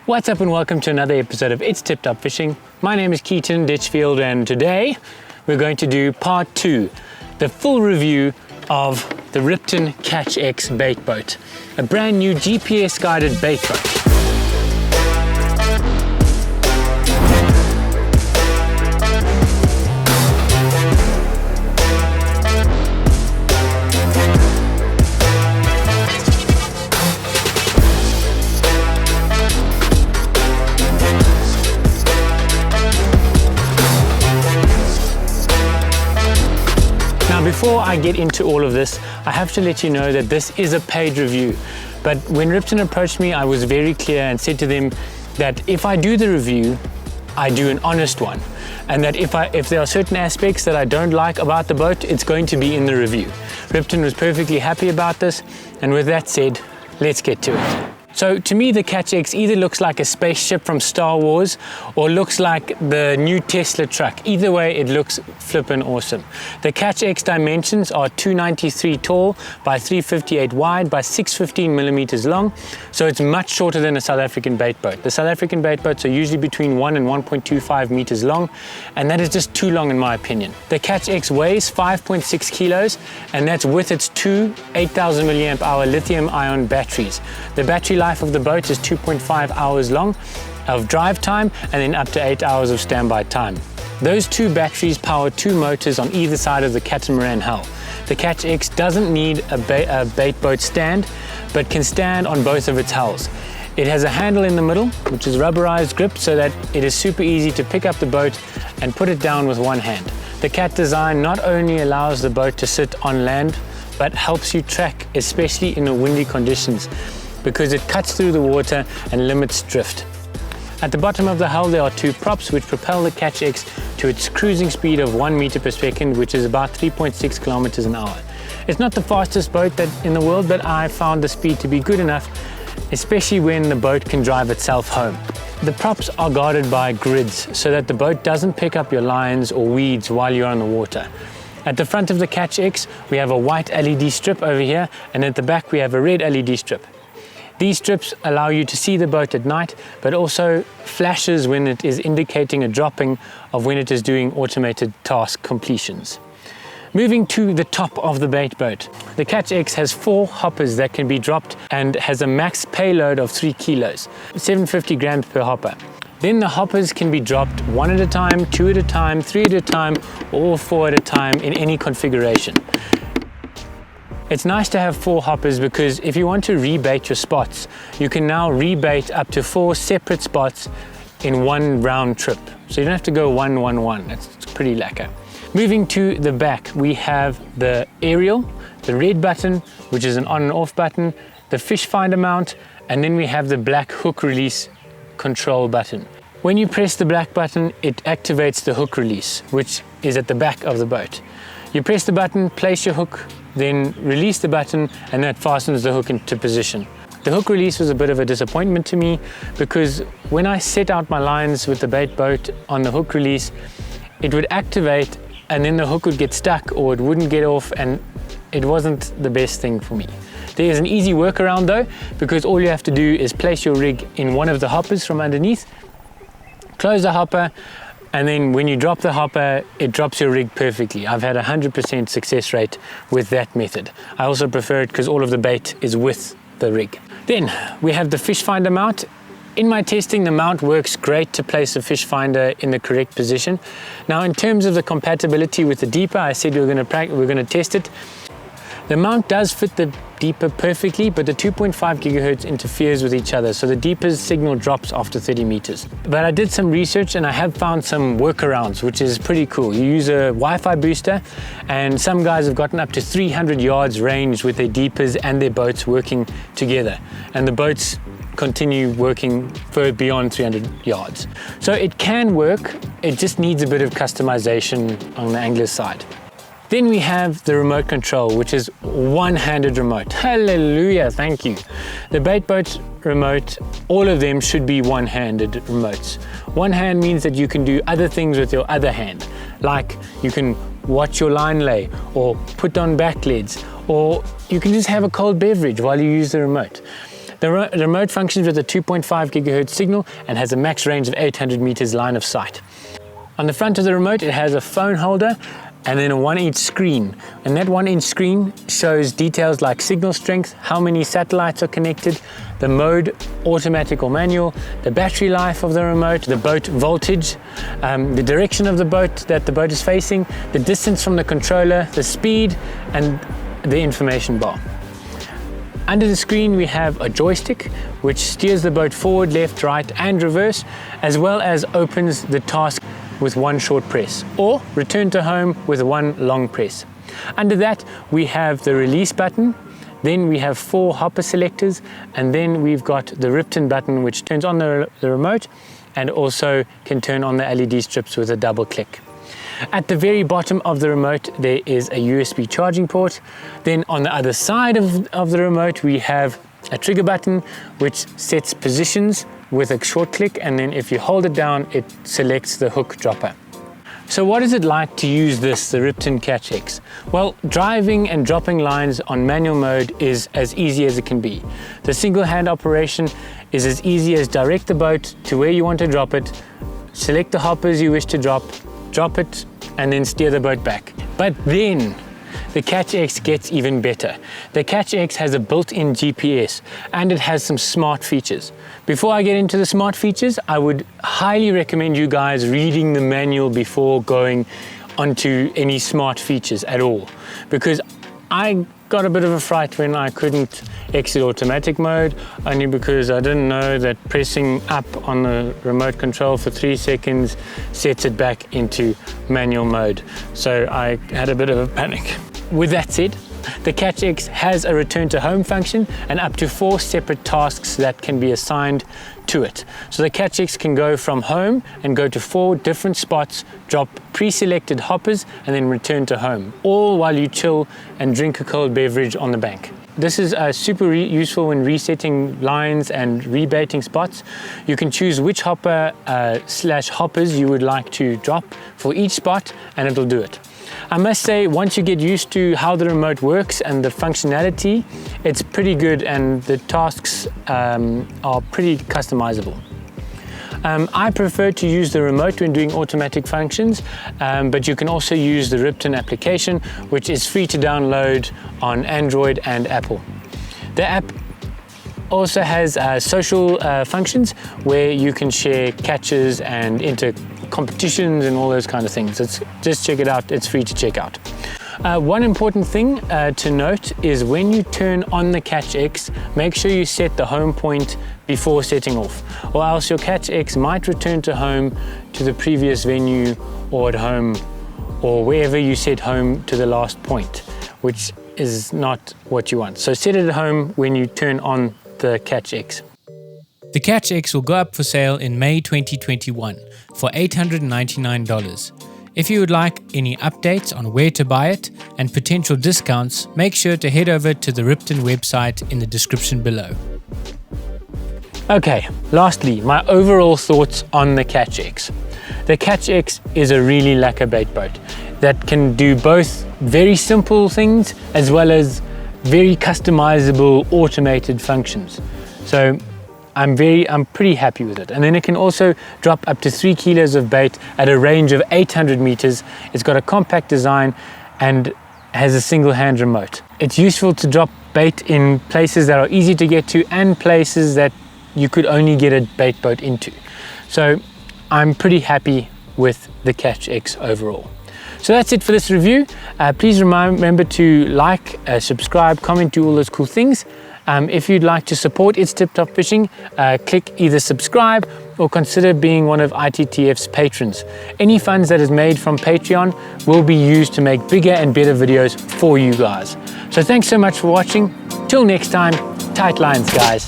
What's up and welcome to another episode of It's Tipped Up Fishing. My name is Keaton Ditchfield and today we're going to do part 2, the full review of the Rippton CatchX Bait Boat, a brand new GPS guided bait boat. Before I get into all of this, I have to let you know that this is a paid review. But when Rippton approached me, I was very clear and said to them that if I do the review, I do an honest one. And that if there are certain aspects that I don't like about the boat, it's going to be in the review. Rippton was perfectly happy about this. And with that said, let's get to it. So to me, the CatchX either looks like a spaceship from Star Wars or looks like the new Tesla truck. Either way, it looks flippin' awesome. The CatchX dimensions are 293 tall by 358 wide by 615 millimeters long. So it's much shorter than a South African bait boat. The South African bait boats are usually between 1 and 1.25 meters long, and that is just too long in my opinion. The CatchX weighs 5.6 kilos, and that's with its two 8,000 milliamp hour lithium ion batteries. The battery life of the boat is 2.5 hours long of drive time and then up to 8 hours of standby time. Those two batteries power two motors on either side of the catamaran hull. The CatchX doesn't need a bait boat stand, but can stand on both of its hulls. It has a handle in the middle, which is rubberized grip, so that it is super easy to pick up the boat and put it down with one hand. The Cat design not only allows the boat to sit on land, but helps you track, especially in the windy conditions, because it cuts through the water and limits drift. At the bottom of the hull there are two props which propel the CatchX to its cruising speed of 1 meter per second, which is about 3.6 kilometers an hour. It's not the fastest boat in the world, but I found the speed to be good enough, especially when the boat can drive itself home. The props are guarded by grids so that the boat doesn't pick up your lines or weeds while you're on the water. At the front of the CatchX we have a white LED strip over here, and at the back we have a red LED strip. These strips allow you to see the boat at night, but also flashes when it is indicating a dropping of when it is doing automated task completions. Moving to the top of the bait boat, the CatchX has 4 hoppers that can be dropped and has a max payload of 3 kilos, 750 grams per hopper. Then the hoppers can be dropped 1 at a time, 2 at a time, 3 at a time, or 4 at a time in any configuration. It's nice to have 4 hoppers because if you want to rebait your spots, you can now rebait up to 4 separate spots in one round trip. So you don't have to go 1, 1, 1. It's pretty lacquer. Moving to the back, we have the aerial, the red button, which is an on and off button, the fish finder mount, and then we have the black hook release control button. When you press the black button, it activates the hook release, which is at the back of the boat. You press the button, place your hook, then release the button, and that fastens the hook into position. The hook release was a bit of a disappointment to me because when I set out my lines with the bait boat on the hook release, it would activate and then the hook would get stuck or it wouldn't get off, and it wasn't the best thing for me. There is an easy workaround though, because all you have to do is place your rig in one of the hoppers from underneath, close the hopper, and then when you drop the hopper, it drops your rig perfectly. I've had 100% success rate with that method. I also prefer it because all of the bait is with the rig. Then we have the fish finder mount. In my testing, the mount works great to place the fish finder in the correct position. Now in terms of the compatibility with the Deeper, I said we're going to test it. The mount does fit the Deeper perfectly, but the 2.5 gigahertz interferes with each other, so the Deeper's signal drops after 30 meters. But I did some research and I have found some workarounds, which is pretty cool. You use a Wi-Fi booster, and some guys have gotten up to 300 yards range with their Deepers and their boats working together, and the boats continue working further beyond 300 yards. So it can work, it just needs a bit of customization on the angler's side. Then we have the remote control, which is one-handed remote. Hallelujah, thank you. The bait boat remote, all of them should be one-handed remotes. One hand means that you can do other things with your other hand, like you can watch your line lay or put on back leads, or you can just have a cold beverage while you use the remote. The remote functions with a 2.5 gigahertz signal and has a max range of 800 meters line of sight. On the front of the remote, it has a phone holder and then a 1-inch screen. And that 1-inch screen shows details like signal strength, how many satellites are connected, the mode, automatic or manual, the battery life of the remote, the boat voltage, the direction of the boat that the boat is facing, the distance from the controller, the speed, and the information bar. Under the screen we have a joystick which steers the boat forward, left, right and reverse, as well as opens the task with one short press, or return to home with one long press. Under that we have the release button, then we have 4 hopper selectors, and then we've got the Rippton button which turns on the remote and also can turn on the LED strips with a double click. At the very bottom of the remote there is a USB charging port. Then on the other side of the remote we have a trigger button which sets positions with a short click, and then if you hold it down it selects the hook dropper. So what is it like to use this, the Rippton CatchX? Well, driving and dropping lines on manual mode is as easy as it can be. The single hand operation is as easy as direct the boat to where you want to drop it, select the hoppers you wish to drop it, and then steer the boat back. But then the CatchX gets even better. The CatchX has a built-in GPS and it has some smart features. Before I get into the smart features, I would highly recommend you guys reading the manual before going onto any smart features at all, because I got a bit of a fright when I couldn't exit automatic mode, only because I didn't know that pressing up on the remote control for 3 seconds sets it back into manual mode. So I had a bit of a panic. With that said, the CatchX has a return to home function and up to 4 separate tasks that can be assigned to it. So the CatchX can go from home and go to 4 different spots, drop pre-selected hoppers and then return to home, all while you chill and drink a cold beverage on the bank. This is super useful when resetting lines and rebaiting spots. You can choose which hopper / hoppers you would like to drop for each spot and it'll do it. I must say, once you get used to how the remote works and the functionality, it's pretty good and the tasks are pretty customizable. I prefer to use the remote when doing automatic functions, but you can also use the Rippton application, which is free to download on Android and Apple. The app also has social functions where you can share catches and enter competitions and all those kind of things. Just check it out, it's free to check out. One important thing to note is when you turn on the CatchX, make sure you set the home point before setting off, or else your CatchX might return to home to the previous venue or at home or wherever you set home to the last point, which is not what you want. So set it at home when you turn on the CatchX. The CatchX will go up for sale in May 2021 for $899. If you would like any updates on where to buy it and potential discounts, make sure to head over to the Rippton website in the description below. Okay, lastly, my overall thoughts on the CatchX. The CatchX is a really lacquer bait boat that can do both very simple things as well as very customizable automated functions. So I'm pretty happy with it. And then it can also drop up to 3 kilos of bait at a range of 800 meters. It's got a compact design and has a single hand remote. It's useful to drop bait in places that are easy to get to and places that you could only get a bait boat into. So I'm pretty happy with the CatchX overall. So that's it for this review. Please remember to like, subscribe, comment, do all those cool things. If you'd like to support It's Tip Top Fishing, click either subscribe or consider being one of ITTF's patrons. Any funds that is made from Patreon will be used to make bigger and better videos for you guys. So thanks so much for watching. Till next time, tight lines, guys.